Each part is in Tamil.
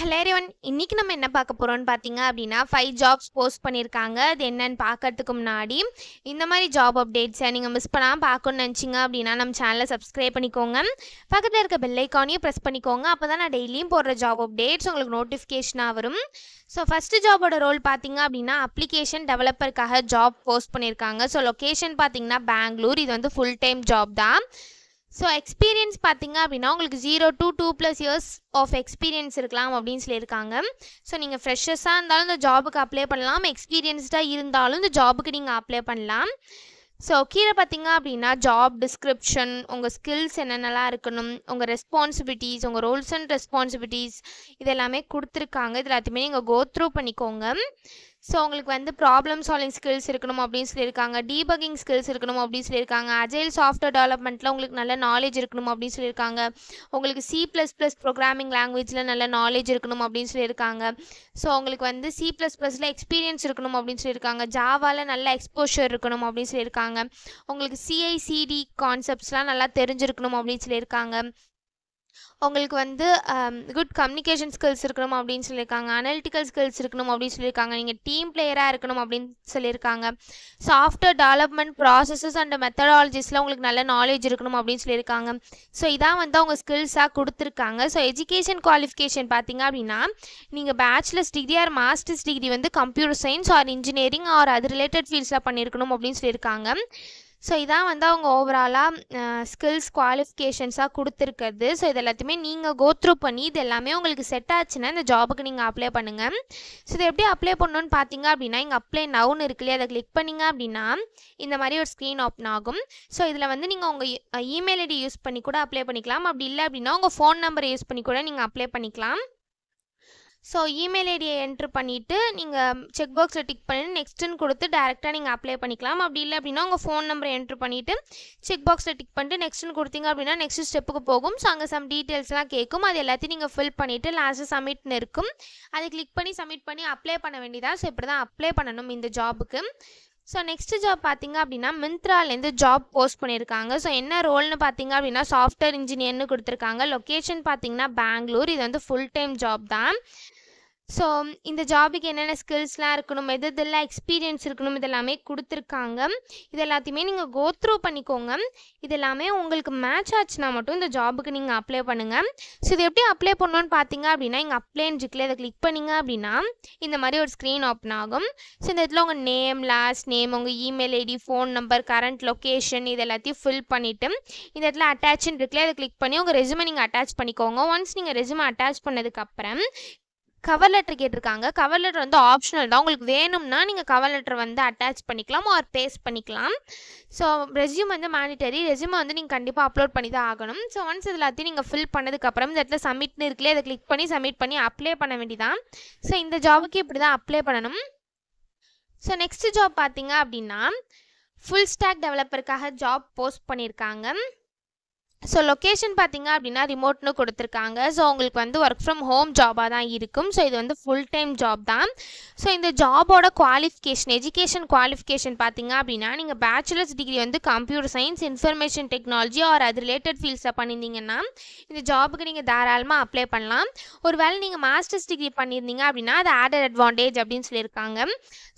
Hello everyone. இன்னைக்கு நம்ம என்ன பார்க்க போறோம்னு பார்த்தீங்க அப்படின்னா 5 ஜாப்ஸ் போஸ்ட் பண்ணியிருக்காங்க. அது என்னன்னு பார்க்கறதுக்கு முன்னாடி இந்த மாதிரி ஜாப் அப்டேட்ஸை நீங்கள் மிஸ் பண்ணாமல் பார்க்கணும்னு நினச்சிங்க அப்படின்னா நம்ம சேனலை சப்ஸ்கிரைப் பண்ணிக்கோங்க. பக்கத்தில் இருக்க பெல் ஐக்கானையும் ப்ரெஸ் பண்ணிக்கோங்க. அப்போ தான் நான் டெய்லியும் போடுற ஜாப் அப்டேட்ஸ் உங்களுக்கு நோட்டிஃபிகேஷனாக வரும். ஸோ ஃபஸ்ட்டு ஜாபோட ரோல் பார்த்தீங்க அப்படின்னா அப்ளிகேஷன் டெவலப்பருக்காக ஜாப் போஸ்ட் பண்ணியிருக்காங்க. ஸோ லொக்கேஷன் பார்த்தீங்கன்னா பெங்களூர். இது வந்து ஃபுல் டைம் ஜாப் தான். ஸோ எக்ஸ்பீரியன்ஸ் பார்த்தீங்க அப்படின்னா உங்களுக்கு 0 to 2+ இயர்ஸ் ஆஃப் எக்ஸ்பீரியன்ஸ் இருக்கலாம் அப்படின்னு சொல்லியிருக்காங்க. ஸோ நீங்கள் ஃப்ரெஷர்ஸாக இருந்தாலும் இந்த ஜாபுக்கு அப்ளை பண்ணலாம், எக்ஸ்பீரியன்ஸ்டாக இருந்தாலும் இந்த ஜாபுக்கு நீங்கள் அப்ளை பண்ணலாம். ஸோ கீழே பார்த்தீங்க அப்படின்னா ஜாப் டிஸ்கிரிப்ஷன், உங்கள் ஸ்கில்ஸ் என்னென்னலாம் இருக்கணும், உங்கள் ரெஸ்பான்சிபிலிட்டிஸ், உங்கள் ரோல்ஸ் அண்ட் ரெஸ்பான்சிபிலிட்டிஸ் இது எல்லாமே கொடுத்துருக்காங்க. இது எல்லாத்தையுமே நீங்கள் கோ த்ரூ பண்ணிக்கோங்க. ஸோ உங்களுக்கு வந்து ப்ராப்ளம் சால்விங் ஸ்கில்ஸ் இருக்கணும் அப்படின்னு சொல்லியிருக்காங்க, டீபக்கிங் ஸ்கில்ஸ் இருக்கணும் அப்படின்னு சொல்லியிருக்காங்க, அஜைல் சாஃப்ட்வேர் டெவலப்மெண்ட்டில் உங்களுக்கு நல்ல நாலேஜ் இருக்கணும் அப்படின்னு சொல்லியிருக்காங்க, உங்களுக்கு C++ ப்ரோக்ராமிங் லாங்குவேஜில் நல்ல நாலேஜ் இருக்கணும் அப்படின்னு சொல்லியிருக்காங்க. ஸோ உங்களுக்கு வந்து C++ல எக்ஸ்பீரியன்ஸ் இருக்கணும் அப்படின்னு சொல்லியிருக்காங்க, ஜாவாவில் நல்ல எக்ஸ்போஷர் இருக்கணும் அப்படின்னு சொல்லியிருக்காங்க, உங்களுக்கு CI/CD கான்செப்ட்ஸ்லாம் நல்லா தெரிஞ்சிருக்கணும் அப்படின்னு சொல்லியிருக்காங்க, உங்களுக்கு வந்து குட் கம்யூனிகேஷன் ஸ்கில்ஸ் இருக்கணும் அப்படின்னு சொல்லியிருக்காங்க, அனலிட்டிக்கல் ஸ்கில்ஸ் இருக்கணும் அப்படின்னு சொல்லியிருக்காங்க, நீங்கள் டீம் பிளேயராக இருக்கணும் அப்படின்னு சொல்லியிருக்காங்க, சாஃப்ட்வேர் டெவலப்மெண்ட் ப்ராசஸஸ் அண்ட் மெத்தடாலஜிஸில் உங்களுக்கு நல்ல நாலேஜ் இருக்கணும் அப்படின்னு சொல்லியிருக்காங்க. ஸோ இதான் வந்து அவங்க ஸ்கில்ஸாக கொடுத்துருக்காங்க. ஸோ எஜுகேஷன் குவாலிஃபிகேஷன் பார்த்தீங்க அப்படின்னா நீங்கள் bachelors degree or masters degree வந்து computer science or engineering or அது ரிலேட்டட் ஃபீல்ட்ஸில் பண்ணியிருக்கணும் அப்படின்னு சொல்லியிருக்காங்க. ஸோ இதான் வந்து அவங்க ஓவராலாக ஸ்கில்ஸ் குவாலிஃபிகேஷன்ஸாக கொடுத்துருக்குறது. ஸோ இது எல்லாத்தையுமே நீங்கள் கோ த்ரூ பண்ணி இது எல்லாமே உங்களுக்கு செட் ஆச்சுன்னா இந்த ஜாபுக்கு நீங்கள் அப்ளை பண்ணுங்கள். ஸோ இதை எப்படி அப்ளை பண்ணணும்னு பார்த்தீங்க அப்படின்னா இங்கே அப்ளை நவுன்னு இருக்கு இல்லையா, அதை கிளிக் பண்ணிங்க அப்படின்னா இந்த மாதிரி ஒரு ஸ்க்ரீன் ஓப்பன் ஆகும். ஸோ இதில் வந்து நீங்கள் உங்கள் இமெயில் ஐடி யூஸ் பண்ணி கூட அப்ளை பண்ணிக்கலாம். அப்படி இல்லை அப்படின்னா உங்கள் ஃபோன் நம்பரை யூஸ் பண்ணி கூட நீங்கள் அப்ளை பண்ணிக்கலாம். ஸோ இமெயில் ஐடியை என்ட்ரு பண்ணிவிட்டு நீங்கள் செக் பாக்ஸில் டிக் பண்ணி நெக்ஸ்ட்டுன்னு கொடுத்து டேரெக்டாக நீங்கள் அப்ளை பண்ணிக்கலாம். அப்படி இல்லை அப்படின்னா உங்கள் ஃபோன் நம்பரை என்ட்ரு பண்ணிவிட்டு செக் பாக்ஸில் டிக் பண்ணிட்டு நெக்ஸ்ட்டுன்னு கொடுத்தீங்க அப்படின்னா நெக்ஸ்ட் ஸ்டெப்புக்கு போகும். ஸோ அங்கே சம் டீட்டெயில்ஸ்லாம் கேட்கும், அது எல்லாத்தையும் நீங்கள் ஃபில் பண்ணிவிட்டு லாஸ்ட்டு சப்மிட்னு இருக்கும், அதை கிளிக் பண்ணி சப்மிட் பண்ணி அப்ளை பண்ண வேண்டியதான். ஸோ இப்படி தான் அப்ளை பண்ணணும் இந்த ஜாபுக்கு. ஸோ நெக்ஸ்ட் ஜாப் பார்த்தீங்க அப்படின்னா மிந்த்ராலேருந்து ஜாப் போஸ்ட் பண்ணியிருக்காங்க. ஸோ என்ன ரோல்னு பார்த்தீங்க அப்படின்னா சாஃப்ட்வேர் இன்ஜினியர்னு கொடுத்துருக்காங்க. லொக்கேஷன் பார்த்தீங்கன்னா பெங்களூர். இது வந்து ஃபுல் டைம் ஜாப் தான். ஸோ இந்த ஜாபுக்கு என்னென்ன ஸ்கில்ஸ்லாம் இருக்கணும், எதெல்லாம் எக்ஸ்பீரியன்ஸ் இருக்கணும், இதெல்லாமே கொடுத்துருக்காங்க. இது எல்லாத்தையுமே நீங்கள் கோ த்ரூ பண்ணிக்கோங்க. இது எல்லாமே உங்களுக்கு மேட்ச் ஆச்சுன்னா மட்டும் இந்த ஜாபுக்கு நீங்கள் அப்ளை பண்ணுங்கள். ஸோ இது எப்படி அப்ளை பண்ணணும்னு பார்த்தீங்க அப்படின்னா இங்கே அப்ளைன்னு இருக்குல்ல, இதை கிளிக் பண்ணிங்க அப்படின்னா இந்த மாதிரி ஒரு ஸ்க்ரீன் ஓப்பன் ஆகும். ஸோ இந்த இடத்துல உங்கள் நேம், லாஸ்ட் நேம், உங்கள் email ID, phone number, current location இது எல்லாத்தையும் ஃபில் பண்ணிவிட்டு இந்த இடத்துல அட்டாச்ன்னு இருக்குல்ல, அதை கிளிக் பண்ணி உங்கள் ரெஸ்யூமை நீங்கள் அட்டாச் பண்ணிக்கோங்க. ஒன்ஸ் நீங்கள் ரெஸ்யூமை அட்டாச் பண்ணதுக்கப்புறம் கவர் லெட்டர் கேட்டிருக்காங்க. கவர் லெட்டர் வந்து ஆப்ஷனல் தான், உங்களுக்கு வேணும்னா நீங்கள் கவர் லெட்டர் வந்து அட்டாச் பண்ணிக்கலாம் ஆர் பேஸ்ட் பண்ணிக்கலாம். ஸோ ரெஸ்யூம் வந்து மேண்டிட்டரி, ரெஸ்யூமை வந்து நீங்கள் கண்டிப்பாக அப்லோட் பண்ணி தான் ஆகணும். ஸோ ஒன்ஸ் இது எல்லாத்தையும் நீங்கள் ஃபில் பண்ணதுக்கப்புறம் இந்த இடத்துல சப்மிட்னு இருக்குல்லையே, அதை கிளிக் பண்ணி சப்மிட் பண்ணி அப்ளை பண்ண வேண்டியதான். ஸோ இந்த ஜாபுக்கு இப்படி தான் அப்ளை பண்ணணும். ஸோ நெக்ஸ்ட் ஜாப் பார்த்தீங்க அப்படின்னா ஃபுல் ஸ்டாக் டெவலப்பருக்காக ஜாப் போஸ்ட் பண்ணியிருக்காங்க. ஸோ லொக்கேஷன் பார்த்தீங்க அப்படின்னா ரிமோட்னு கொடுத்துருக்காங்க. ஸோ உங்களுக்கு வந்து ஒர்க் ஃப்ரம் ஹோம் ஜாபாக தான் இருக்கும். ஸோ இது வந்து ஃபுல் டைம் ஜாப் தான். ஸோ இந்த ஜாபோட குவாலிஃபிகேஷன், எஜுகேஷன் குவாலிஃபிகேஷன் பார்த்தீங்க அப்படின்னா நீங்கள் பேச்சுலர்ஸ் டிகிரி வந்து computer science, information technology R அது ரிலேட்டட் ஃபீல்ட்ஸில் பண்ணியிருந்தீங்கன்னா இந்த ஜாபுக்கு நீங்கள் தாராளமாக அப்ளை பண்ணலாம். ஒரு வேளை நீங்கள் மாஸ்டர்ஸ் டிகிரி பண்ணியிருந்தீங்க அப்படின்னா அது ஆடட் அட்வான்டேஜ் அப்படின்னு சொல்லியிருக்காங்க.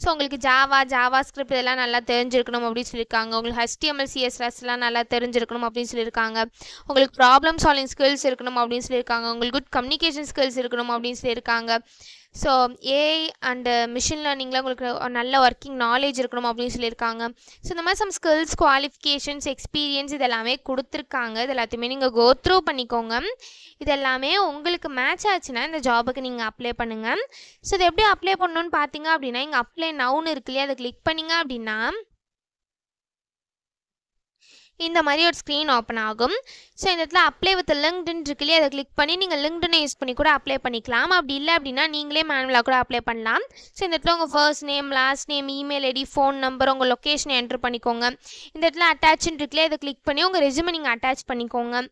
ஸோ உங்களுக்கு ஜாவா ஸ்கிரிப்ட் இதெல்லாம் நல்லா தெரிஞ்சிருக்கணும் அப்படின்னு சொல்லியிருக்காங்க. உங்களுக்கு HTML CSSலாம் நல்லா தெரிஞ்சிருக்கணும் அப்படின்னு சொல்லியிருக்காங்க. உங்களுக்கு ப்ராப்ளம் சால்விங் ஸ்கில்ஸ் இருக்கணும் அப்படின்னு சொல்லியிருக்காங்க. உங்களுக்கு குட் கம்யூனிகேஷன் ஸ்கில்ஸ் இருக்கணும் அப்படின்னு சொல்லியிருக்காங்க. ஸோ AI அண்டு மிஷின் லேர்னிங்கில் உங்களுக்கு நல்ல ஒர்க்கிங் நாலேஜ் இருக்கணும் அப்படின்னு சொல்லியிருக்காங்க. ஸோ இந்த மாதிரி சம் ஸ்கில்ஸ், குவாலிஃபிகேஷன்ஸ், எக்ஸ்பீரியன்ஸ் இது எல்லாமே கொடுத்துருக்காங்க. இது எல்லாத்தையுமே நீங்கள் கோ த்ரூ பண்ணிக்கோங்க. இது எல்லாமே உங்களுக்கு மேட்ச் ஆச்சுன்னா இந்த ஜாபுக்கு நீங்கள் அப்ளை பண்ணுங்கள். ஸோ இது எப்படி அப்ளை பண்ணணும்னு பார்த்தீங்க அப்படின்னா இங்கே அப்ளை நவுன்னு இருக்கு இல்லையா, அதை கிளிக் பண்ணிங்க அப்படின்னா இந்த மாதிரி ஒரு ஸ்க்ரீன் ஓப்பன் ஆகும். ஸோ இந்த இடத்துல அப்ளை வித் லிங்க்டின் இருக்கு இல்லையா, அதை கிளிக் பண்ணி நீங்கள் லிங்க்டினை யூஸ் பண்ணி கூட அப்ளை பண்ணிக்கலாம். அப்படி இல்லை அப்படின்னா நீங்களே மேனுவலாக கூட அப்ளை பண்ணலாம். ஸோ இந்த இடத்துல உங்கள் first name, last name, email ID, phone number, உங்கள் லொக்கேஷனை என்ட்ரு பண்ணிக்கோங்க. இந்த இடத்துல அட்டாச்ன்னு இருக்குல்லையே, இதை கிளிக் பண்ணி உங்கள் ரெஸ்யூமை நீங்கள் அட்டாச் பண்ணிக்கோங்க.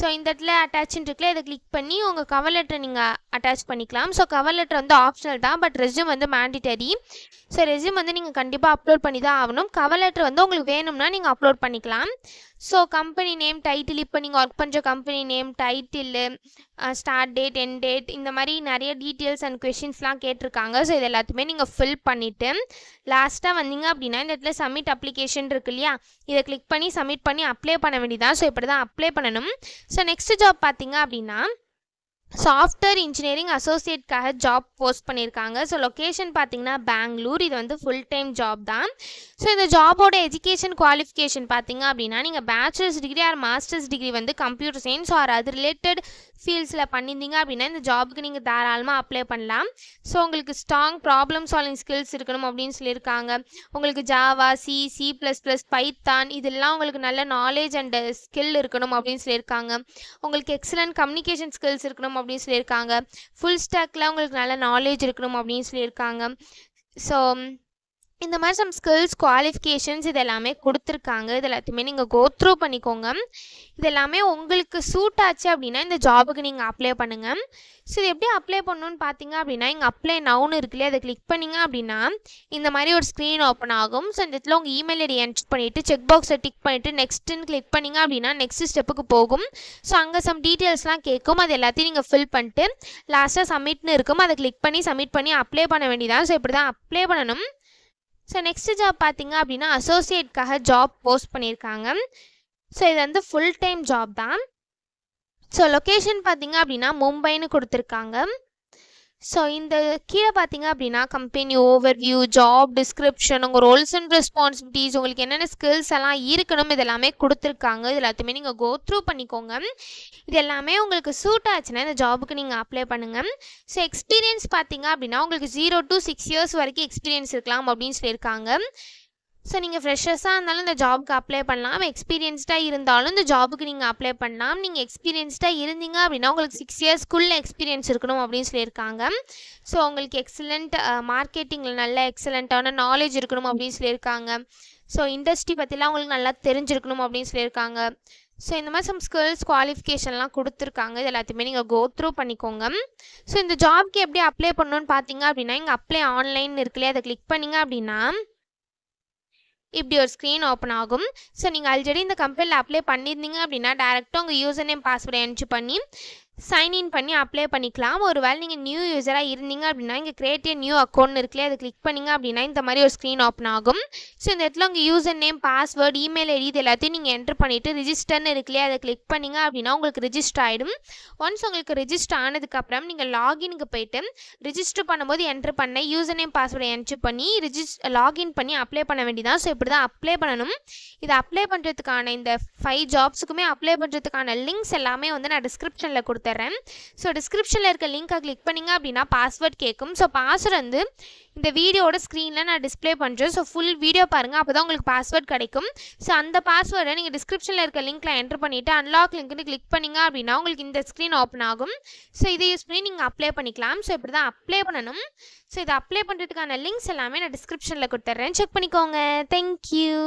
ஸோ இந்த இடத்துல அட்டாச்ன்னு இருக்குல்லையே, இதை கிளிக் பண்ணி உங்கள் கவர் லெட்டரை நீங்கள் அட்டாச் பண்ணிக்கலாம். ஸோ கவர் லெட்டர் வந்து ஆப்ஷனல் தான், பட் ரெஸ்யூம் வந்து மேண்டிட்டரி. ஸோ ரெஸ்யூம் வந்து நீங்கள் கண்டிப்பாக அப்லோட் பண்ணி தான் ஆகணும். கவர் லெட்டர் வந்து உங்களுக்கு வேணும்னா நீங்கள் அப்லோட் பண்ணிக்கலாம். ஸோ கம்பெனி நேம், டைட்டில், இப்போ நீங்கள் ஒர்க் பண்ணுற company name, title, start date, end date, இந்த மாதிரி நிறைய டீட்டெயில்ஸ் அண்ட் கொஷின்ஸ்லாம் கேட்டிருக்காங்க. ஸோ இது எல்லாத்தையுமே நீங்கள் ஃபில் பண்ணிவிட்டு லாஸ்ட்டாக வந்தீங்க அப்படின்னா இந்த இடத்துல சப்மிட் அப்ளிகேஷன் இருக்கு இல்லையா, இதை கிளிக் பண்ணி சப்மிட் பண்ணி அப்ளை பண்ண வேண்டியதான். ஸோ இப்படி தான் அப்ளை பண்ணணும். ஸோ நெக்ஸ்ட் ஜாப் பார்த்தீங்க அப்படின்னா சாஃப்ட்வேர் இன்ஜினியரிங் அசோசியேட்காக ஜாப் போஸ்ட் பண்ணியிருக்காங்க. ஸோ லொக்கேஷன் பார்த்தீங்கன்னா பெங்களூர். இது வந்து ஃபுல் டைம் ஜாப் தான். ஸோ இந்த ஜாபோட எஜுகேஷன் குவாலிஃபிகேஷன் பார்த்தீங்க அப்படின்னா நீங்கள் bachelors degree or masters degree வந்து கம்ப்யூட்டர் சயின்ஸ் ஆர் அது ரிலேட்டட் ஃபீல்ட்ஸில் பண்ணியிருந்தீங்க அப்படின்னா இந்த ஜாபுக்கு நீங்கள் தாராளமாக அப்ளை பண்ணலாம். ஸோ உங்களுக்கு ஸ்ட்ராங் ப்ராப்ளம் சால்விங் ஸ்கில்ஸ் இருக்கணும் அப்படின்னு சொல்லியிருக்காங்க. உங்களுக்கு Java, C plus plus, Python இதெல்லாம் உங்களுக்கு நல்ல நாலேஜ் அண்ட் ஸ்கில் இருக்கணும் அப்படின்னு சொல்லியிருக்காங்க. உங்களுக்கு எக்ஸலண்ட் கம்யூனிகேஷன் ஸ்கில்ஸ் இருக்கணும் அப்படின்னு சொல்லியிருக்காங்க. ஃபுல் ஸ்டாக்ல உங்களுக்கு நல்ல நாலேஜ் இருக்கணும் அப்படின்னு சொல்லியிருக்காங்க. ஸோ இந்த மாதிரி சம் ஸ்கில்ஸ் குவாலிஃபிகேஷன்ஸ் இது எல்லாமே கொடுத்துருக்காங்க. இது எல்லாத்தையுமே நீங்கள் கோ த்ரூ பண்ணிக்கோங்க. இது எல்லாமே உங்களுக்கு சூட் ஆச்சு அப்படின்னா இந்த ஜாபுக்கு நீங்கள் அப்ளை பண்ணுங்கள். ஸோ இது எப்படி அப்ளை பண்ணணும்னு பார்த்தீங்க அப்படின்னா இங்கே அப்ளை நவுன்னு இருக்குல்லையே, அதை கிளிக் பண்ணிங்க அப்படின்னா இந்த மாதிரி ஒரு ஸ்க்ரீன் ஓப்பன் ஆகும். ஸோ இந்த இடத்துல உங்கள் இமெயில் ஐடி என்டர் பண்ணிவிட்டு செக் பாக்ஸை டிக் பண்ணிவிட்டு நெக்ஸ்ட்டுன்னு கிளிக் பண்ணிங்க அப்படின்னா நெக்ஸ்ட் ஸ்டெப்புக்கு போகும். ஸோ அங்கே சம் டீட்டெயில்ஸ்லாம் கேட்கும். அது எல்லாத்தையும் நீங்கள் ஃபில் பண்ணிட்டு லாஸ்ட்டாக சப்மிட்னு இருக்கும், அதை கிளிக் பண்ணி சப்மிட் பண்ணி அப்ளை பண்ண வேண்டியதான். ஸோ இப்படி தான் அப்ளை பண்ணணும். ஸோ நெக்ஸ்ட் ஜாப் பார்த்தீங்க அப்படின்னா அசோசியேட்காக ஜாப் போஸ்ட் பண்ணியிருக்காங்க. ஸோ இது வந்து ஃபுல் டைம் ஜாப் தான். ஸோ லொக்கேஷன் பார்த்தீங்க அப்படின்னா மும்பைன்னு கொடுத்துருக்காங்க. ஸோ இந்த கீழே பார்த்தீங்க அப்படின்னா கம்பெனி ஓவர்வியூ, ஜாப் டிஸ்கிரிப்ஷன், உங்கள் ரோல்ஸ் அண்ட் ரெஸ்பான்சிபிலிட்டிஸ், உங்களுக்கு என்னென்ன ஸ்கில்ஸ் எல்லாம் இருக்கணும் இது எல்லாமே கொடுத்துருக்காங்க. இது எல்லாத்தையுமே நீங்கள் கோ த்ரூ பண்ணிக்கோங்க. இது எல்லாமே உங்களுக்கு சூட் ஆச்சுன்னா இந்த ஜாபுக்கு நீங்கள் அப்ளை பண்ணுங்கள். ஸோ எக்ஸ்பீரியன்ஸ் பார்த்தீங்க அப்படின்னா உங்களுக்கு 0 to 6 years வரைக்கும் எக்ஸ்பீரியன்ஸ் இருக்கலாம் அப்படின்னு சொல்லியிருக்காங்க. ஸோ நீங்கள் ஃப்ரெஷர்ஸாக இருந்தாலும் இந்த ஜாபுக்கு அப்ளை பண்ணலாம். எக்ஸ்பீரியன்ஸ்டாக இருந்தாலும் இந்த ஜாபுக்கு நீங்கள் அப்ளை பண்ணலாம். நீங்கள் எக்ஸ்பீரியன்ஸ்டாக இருந்தீங்க அப்படின்னா உங்களுக்கு 6 yearsக்குள்ளே எக்ஸ்பீரியன்ஸ் இருக்கணும் அப்படின்னு சொல்லியிருக்காங்க. ஸோ உங்களுக்கு எக்ஸலண்ட் மார்க்கெட்டிங்கில் நல்ல எக்ஸலண்ட்டான நாலேஜ் இருக்கணும் அப்படின்னு சொல்லியிருக்காங்க. ஸோ இண்டஸ்ட்ரி பற்றிலாம் உங்களுக்கு நல்லா தெரிஞ்சிருக்கணும் அப்படின்னு சொல்லியிருக்காங்க. ஸோ இந்த மாதிரி சம் ஸ்கில்ஸ் குவாலிஃபிகேஷன்லாம் கொடுத்துருக்காங்க. இது எல்லாத்தையுமே நீங்கள் கோ த்ரூ பண்ணிக்கோங்க. ஸோ இந்த ஜாப்க்கு எப்படி அப்ளை பண்ணணும்னு பார்த்தீங்க அப்படின்னா இங்கே அப்ளை ஆன்லைன் இருக்குல்லையே, அதை கிளிக் பண்ணிங்க அப்படின்னா இப்படி ஒரு ஸ்க்ரீன் ஓப்பன் ஆகும். ஸோ நீங்கள் ஆல்ரெடி இந்த கம்பெனியில் அப்ளை பண்ணியிருந்தீங்க அப்படின்னா டேரெக்டாக உங்கள் யூசர் நேம் பாஸ்வேர்டை என்ட்ரி பண்ணி சைன்இன் பண்ணி அப்ளை பண்ணிக்கலாம். ஒரு வேளை நீங்கள் நியூ யூஸராக இருந்தீங்க அப்படின்னா இங்கே கிரியேட் நியூ அக்கௌண்ட் இருக்குல்லையே, அதை கிளிக் பண்ணிங்க அப்படின்னா இந்த மாதிரி ஒரு ஸ்க்ரீன் ஓப்பன் ஆகும். ஸோ இந்த இடத்துல உங்கள் user name, password, email ID இது எல்லாத்தையும் நீங்கள் என்ட்ரு பண்ணிவிட்டு ரிஜிஸ்டர்னு இருக்குல்லையே, அதை கிளிக் பண்ணிங்க அப்படின்னா உங்களுக்கு ரிஜிஸ்டர் ஆகிடும். ஒன்ஸ் உங்களுக்கு ரிஜிஸ்டர் ஆனதுக்கப்புறம் நீங்கள் லாகினுக்கு போய்ட்டு ரிஜிஸ்டர் பண்ணும்போது என்ட்ரு பண்ண யூசர் நேம் பாஸ்வேர்டை என்ட்ரு பண்ணி லாகின் பண்ணி அப்ளை பண்ண வேண்டியதான். ஸோ இப்படி தான் அப்ளை பண்ணணும். இதை அப்ளை பண்ணுறதுக்கான இந்த 5 ஜாப்ஸுக்குமே அப்ளை பண்ணுறதுக்கான லிங்க்ஸ் எல்லாமே வந்து நான் டிஸ்கிரிப்ஷனில் கொடுத்துறேன். ஸோ டிஸ்கிரிப்ஷனில் இருக்க லிங்க்கை கிளிக் பண்ணிங்க அப்படின்னா பாஸ்வேர்ட் கேட்கும். ஸோ பாஸ்வேர்டு வந்து இந்த வீடியோட ஸ்க்ரீனில் நான் டிஸ்பிளே பண்ணுறேன். ஸோ ஃபுல் வீடியோ பாருங்கள், அப்போ தான் உங்களுக்கு பாஸ்வேர்ட் கிடைக்கும். ஸோ அந்த பாஸ்வேர்டை நீங்கள் டிஸ்கிரிப்ஷனில் இருக்க லிங்க்கில் என்ட்ரு பண்ணிவிட்டு அன்லாக் லிங்க்னு கிளிக் பண்ணிங்க அப்படின்னா உங்களுக்கு இந்த ஸ்க்ரீன் ஓப்பன் ஆகும். ஸோ இதை யூஸ் பண்ணி நீங்கள் அப்ளை பண்ணிக்கலாம். ஸோ இப்படி தான் அப்ளை பண்ணணும். ஸோ இதை அப்ளை பண்ணுறதுக்கான லிங்க்ஸ் எல்லாமே நான் டிஸ்கிரிப்ஷனில் கொடுத்துட்றேன், செக் பண்ணிக்கோங்க. தேங்க்யூ.